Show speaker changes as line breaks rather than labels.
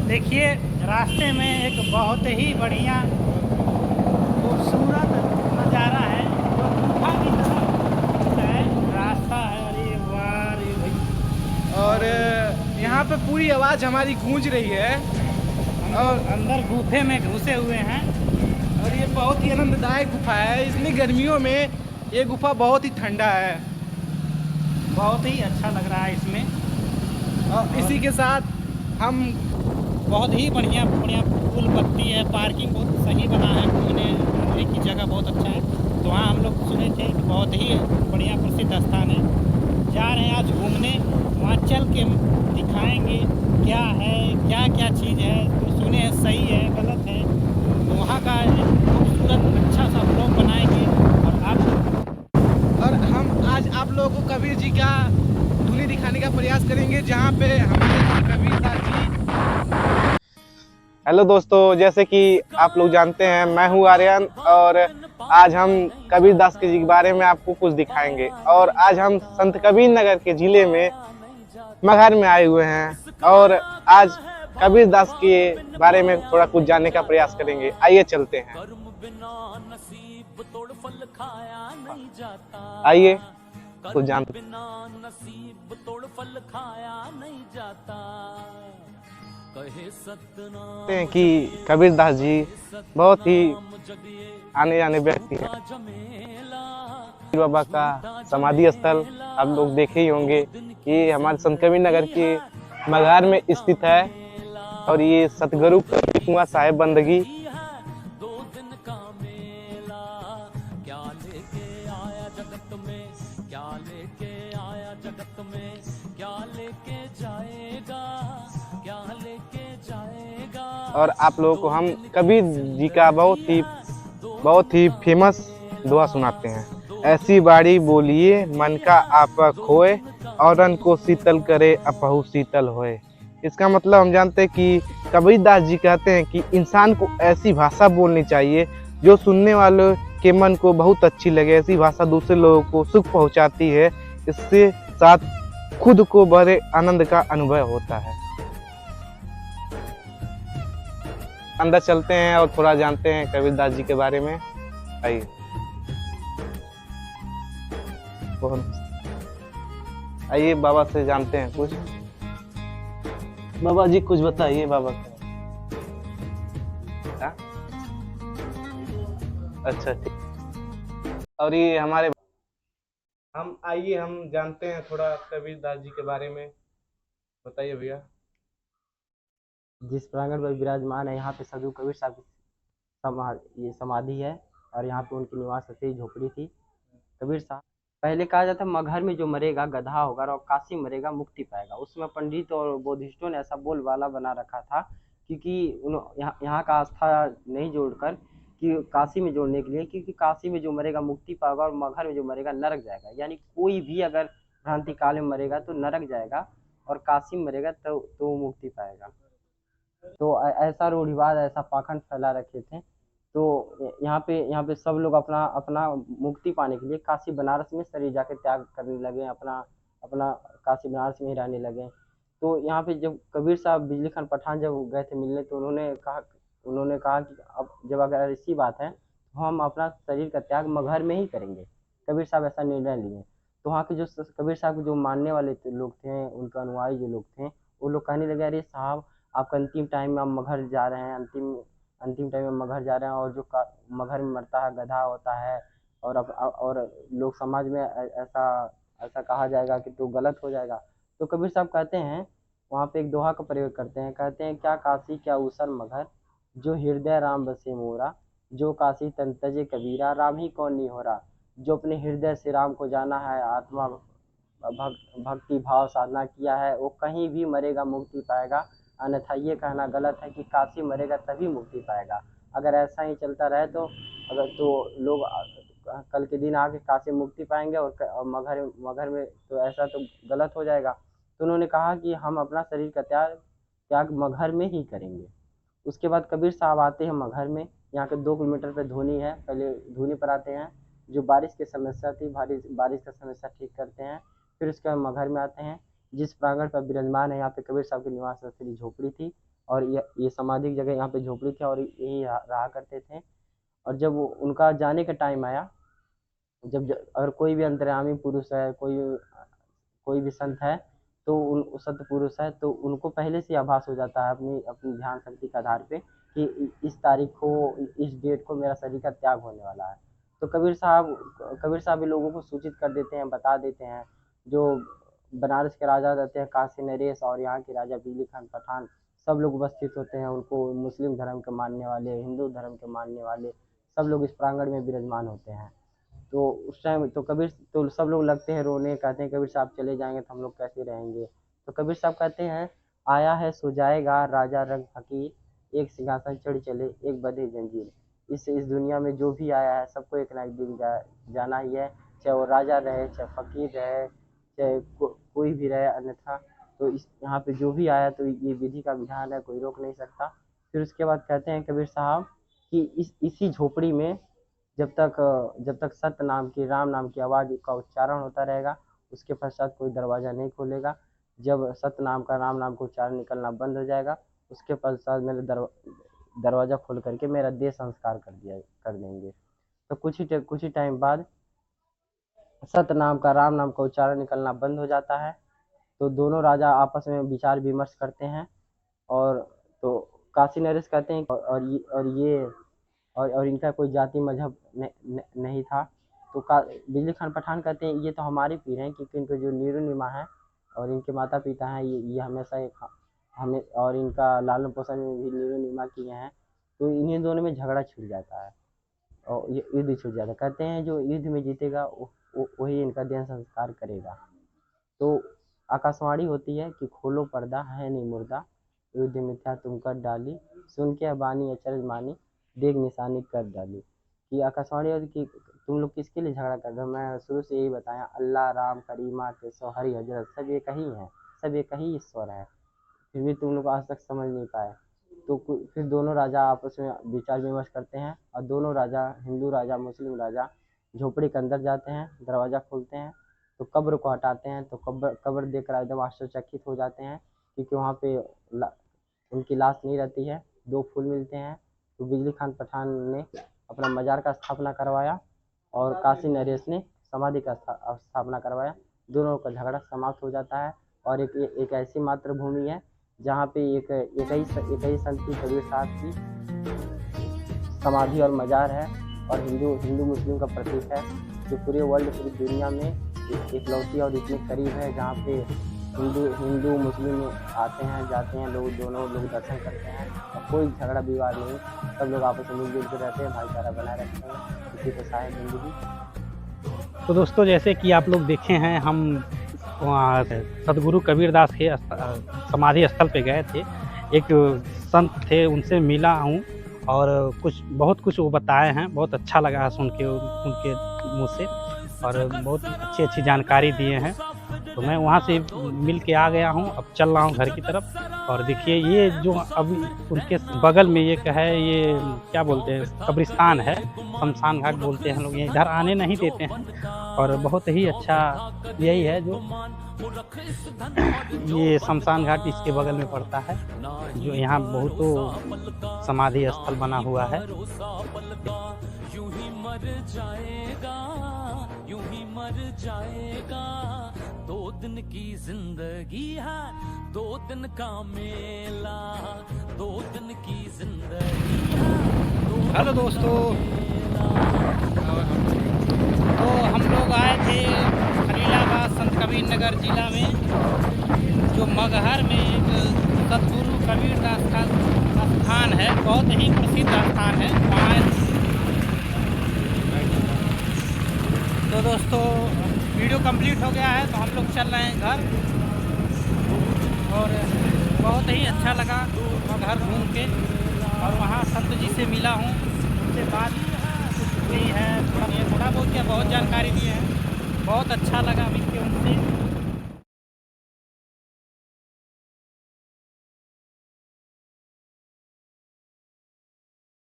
देखिए, रास्ते में एक बहुत ही बढ़िया खूबसूरत नज़ारा है जो गुफा की तरफ है रास्ता है। अरे वाह रे भाई!
और यहाँ पे पूरी आवाज़ हमारी गूंज रही है और
अंदर गुफे में घुसे हुए हैं।
और ये बहुत ही आनंददायक गुफा है। इसमें गर्मियों में ये गुफा बहुत ही ठंडा है।
बहुत ही अच्छा लग रहा है इसमें।
और इसी के साथ हम
बहुत ही बढ़िया बढ़िया फूल पत्ती है, पार्किंग बहुत सही बना है, घूमने की जगह बहुत अच्छा है। तो वहाँ हम लोग सुने थे कि बहुत ही बढ़िया प्रसिद्ध स्थान है। जा रहे हैं आज घूमने, वहाँ चल के दिखाएंगे क्या है, क्या क्या चीज़ है। तो सुने हैं सही है, गलत है, तो वहाँ का खूबसूरत अच्छा सा ब्लॉग बनाएंगे।
और हम आज आप लोगों को कबीर जी का धुनी दिखाने का प्रयास करेंगे, जहाँ पे हमारे कबीर दास जी। हेलो दोस्तों, जैसे कि आप लोग जानते हैं, मैं हूँ आर्यन और आज हम कबीर दास के जी के बारे में आपको कुछ दिखाएंगे। और आज हम संत कबीर नगर के जिले में मगहर में आए हुए हैं और आज कबीर दास के बारे में थोड़ा कुछ जानने का प्रयास करेंगे। आइए चलते हैं, आइए कुछ जानते हैं कि कबीर दास जी बहुत ही आने जाने व्यक्ति हैं। बाबा का समाधि स्थल आप लोग देखे ही होंगे। ये हमारे संत कबीर नगर के मगहर में स्थित है और ये सतगुरु कबीर कुआं साहिब बंदगी और आप लोगों को हम कबीर जी का बहुत ही फेमस दुआ सुनाते हैं। ऐसी बाड़ी बोलिए मन का आपा खोए, औरन को शीतल करे अपहु शीतल होए। इसका मतलब हम जानते हैं कि कबीर दास जी कहते हैं कि इंसान को ऐसी भाषा बोलनी चाहिए जो सुनने वालों के मन को बहुत अच्छी लगे। ऐसी भाषा दूसरे लोगों को सुख पहुंचाती है, इससे साथ खुद को बड़े आनंद का अनुभव होता है। अंदर चलते हैं और थोड़ा जानते हैं कबीर दास जी के बारे में। आइए, आइए बाबा से जानते हैं कुछ। बाबा जी कुछ बताइए बाबा का। अच्छा ठीक। और ये हमारे हम जानते हैं थोड़ा कबीर दास जी के बारे में। बताइए भैया।
जिस प्रांगण पर विराजमान है, यहाँ पे साधु कबीर साहब की ये समाधि है और यहाँ पे उनकी निवास स्थली झोपड़ी थी। कबीर साहब पहले कहा जाता मगहर में जो मरेगा गधा होगा और काशी मरेगा मुक्ति पाएगा। उसमें पंडित और बौद्धिस्टों ने ऐसा बोलबाला बना रखा था, क्योंकि यहाँ का आस्था नहीं जोड़कर कि काशी में जोड़ने के लिए, क्योंकि काशी में जो मरेगा मुक्ति पाएगा और मगहर में जो मरेगा नरक जाएगा। यानी कोई भी अगर भ्रांति काल में मरेगा तो नरक जाएगा और काशी में मरेगा तो मुक्ति पाएगा। तो ऐसा रूढ़िवाद, ऐसा पाखंड फैला रखे थे। तो यहाँ पे सब लोग अपना अपना मुक्ति पाने के लिए काशी बनारस में शरीर जाके त्याग करने लगे, अपना अपना काशी बनारस में ही रहने लगे। तो यहाँ पे जब कबीर साहब बिजली खान पठान जब गए थे मिलने, तो उन्होंने कहा कि अब जब अगर ऐसी बात है तो हम अपना शरीर का त्याग मगहर में ही करेंगे। कबीर साहब ऐसा निर्णय लिए। तो वहाँ के जो कबीर साहब के जो मानने वाले लोग थे, उनके अनुयायी जो लोग थे, वो लोग कहने लगे, अरे साहब आपका अंतिम टाइम में आप मगहर जा रहे हैं, अंतिम टाइम में मगहर जा रहे हैं, और जो मगहर में मरता है गधा होता है, और लोग समाज में ऐसा ऐसा कहा जाएगा कि तो गलत हो जाएगा। तो कबीर साहब कहते हैं, वहाँ पे एक दोहा का प्रयोग करते हैं, कहते हैं, क्या काशी क्या ऊसर मगहर, जो हृदय राम बसे मोरा, जो काशी तन तजे कबीरा, राम ही कौन नहीं हो रहा। जो अपने हृदय से राम को जाना है, आत्मा भक्ति भाव साधना किया है, वो कहीं भी मरेगा मुक्ति पाएगा। अन्यथा ये कहना गलत है कि काशी मरेगा तभी मुक्ति पाएगा। अगर ऐसा ही चलता रहे तो लोग कल के दिन आके काशी मुक्ति पाएंगे और मगहर में तो ऐसा तो गलत हो जाएगा। तो उन्होंने कहा कि हम अपना शरीर का त्याग मगहर में ही करेंगे। उसके बाद कबीर साहब आते हैं मगहर में। यहाँ के 2 किलोमीटर पे धूनी है, पहले धूनी पर आते हैं, जो बारिश की समस्या थी, बारिश का समस्या ठीक करते हैं। फिर उसके बाद मगहर में आते हैं, जिस प्रांगण पर विराजमान है, यहाँ पे कबीर साहब की निवास स्थली झोपड़ी थी। और ये समाधि की जगह यहाँ पे झोपड़ी थी और यही रहा करते थे। और जब उनका जाने का टाइम आया, जब अगर कोई भी अंतर्यामी पुरुष है, कोई भी संत है, तो उन संत पुरुष है तो उनको पहले से आभास हो जाता है अपनी अपनी ध्यान शक्ति के आधार पे कि इस तारीख को, इस डेट को मेरा शरीर का त्याग होने वाला है। तो कबीर साहब भी लोगों को सूचित कर देते हैं, बता देते हैं। जो बनारस के राजा रहते हैं काशी नरेश और यहाँ के राजा बिजली खान पठान, सब लोग उपस्थित होते हैं। उनको मुस्लिम धर्म के मानने वाले, हिंदू धर्म के मानने वाले सब लोग इस प्रांगण में विराजमान होते हैं। तो उस टाइम तो सब लोग लगते हैं रोने, कहते हैं कबीर साहब चले जाएंगे तो हम लोग कैसे रहेंगे। तो कबीर साहब कहते हैं, आया है सो जाएगा राजा रंग फकीर, एक सिंहासन चढ़ चले एक बंधे जंजीर। इस दुनिया में जो भी आया है सबको एक ना एक दिन जाना ही है, चाहे वो राजा रहे, चाहे फकीर रहे, चाहे कोई भी रहे। अन्यथा तो इस यहाँ पे जो भी आया तो ये विधि का विधान है, कोई रोक नहीं सकता। फिर उसके बाद कहते हैं कबीर साहब कि इसी झोपड़ी में जब तक सत्य नाम की, राम नाम की आवाज़ का उच्चारण होता रहेगा, उसके पश्चात कोई दरवाज़ा नहीं खोलेगा। जब सत्य नाम का, राम नाम का उच्चारण निकलना बंद हो जाएगा, उसके पश्चात मेरे दरवाज़ा खोल करके मेरा देह संस्कार कर देंगे। तो कुछ ही टाइम बाद सत्य नाम का, राम नाम का उच्चारण निकलना बंद हो जाता है। तो दोनों राजा आपस में विचार विमर्श करते हैं। और तो काशी नरेश कहते हैं और इनका कोई जाति मजहब नहीं था। तो बिजली खान पठान कहते हैं ये तो हमारे पीर हैं, क्योंकि इनके जो नीरू नीमा है और इनके माता पिता हैं, ये हमेशा हमें और इनका लालन पोषण में भी नीरू नीमा किए हैं। तो इन्हीं दोनों में झगड़ा छूट जाता है और ये युद्ध छूट जाता है। कहते हैं जो युद्ध में जीतेगा वही इनका देह संस्कार करेगा। तो आकाशवाणी होती है कि खोलो पर्दा है नहीं मुर्दा, युद्ध मिथ्या तुम कर डाली, सुन के बानी अचरज मानी, देख निशानी कर डाली। कि आकाशवाणी है कि तुम लोग किसके लिए झगड़ा कर रहे हो। मैं शुरू से यही बताया, अल्लाह, राम, करीमा, केशव, हरि, हजरत सब एक ही हैं, सब एक ही ईश्वर है, फिर भी तुम लोग आज तक समझ नहीं पाए। तो फिर दोनों राजा आपस में विचार विमर्श करते हैं और दोनों राजा, हिंदू राजा मुस्लिम राजा, झोपड़ी के अंदर जाते हैं, दरवाज़ा खोलते हैं तो कब्र को हटाते हैं। तो कब्र देखकर एकदम आश्चर्यचकित हो जाते हैं, क्योंकि वहाँ पे उनकी लाश नहीं रहती है। 2 फूल मिलते हैं। तो बिजली खान पठान ने अपना मज़ार का स्थापना करवाया और काशी नरेश ने समाधि का स्थापना करवाया। दोनों का झगड़ा समाप्त हो जाता है। और एक ऐसी मातृभूमि है जहाँ पे एक ही संत की, कबीर साहब की समाधि और मज़ार है और हिंदू मुस्लिम का प्रतीक है, जो पूरे वर्ल्ड, पूरी दुनिया में इकलौती और इतने करीब है, जहाँ पे हिंदू मुस्लिम आते हैं, जाते हैं, दोनों लोग दर्शन करते हैं और कोई झगड़ा विवाद नहीं, सब लोग आपस में मिलजुल के रहते हैं, भाईचारा बनाए रखते हैं, किसी को चाहे जिंदगी।
तो दोस्तों, जैसे कि आप लोग देखे हैं, हम वहाँ सदगुरु कबीरदास के समाधि स्थल पे गए थे। एक संत थे, उनसे मिला हूँ और बहुत कुछ वो बताए हैं। बहुत अच्छा लगा सुन के उनके मुँह से और बहुत अच्छी जानकारी दिए हैं। तो मैं वहाँ से मिल के आ गया हूँ, अब चल रहा हूँ घर की तरफ। और देखिए, ये जो अभी उनके बगल में एक है, ये क्या बोलते हैं, कब्रिस्तान है, शमशान घाट बोलते हैं लोग। ये इधर आने नहीं देते हैं और बहुत ही अच्छा यही है जो ये शमशान घाट इसके बगल में पड़ता है, जो यहाँ बहुत समाधि स्थल बना हुआ है। यूं ही मर जाएगा, 2 दिन की जिंदगी है, 2 दिन का मेला, 2 दिन की जिंदगी है। हेलो दोस्तों, तो हम लोग आए थे खलीलाबाद संत कबीर नगर जिला में, जो मगहर में एक सदगुरु कबीरदास का स्थान है, बहुत ही प्रसिद्ध स्थान है वहाँ। तो दोस्तों, वीडियो कंप्लीट हो गया है, तो हम लोग चल रहे हैं घर। और बहुत ही अच्छा लगा घर घूम के, और वहाँ संत जी से मिला हूँ, उनसे बात हुई है, थोड़ा बहुत क्या बहुत जानकारी दी है। बहुत अच्छा लगा मिल के उनसे।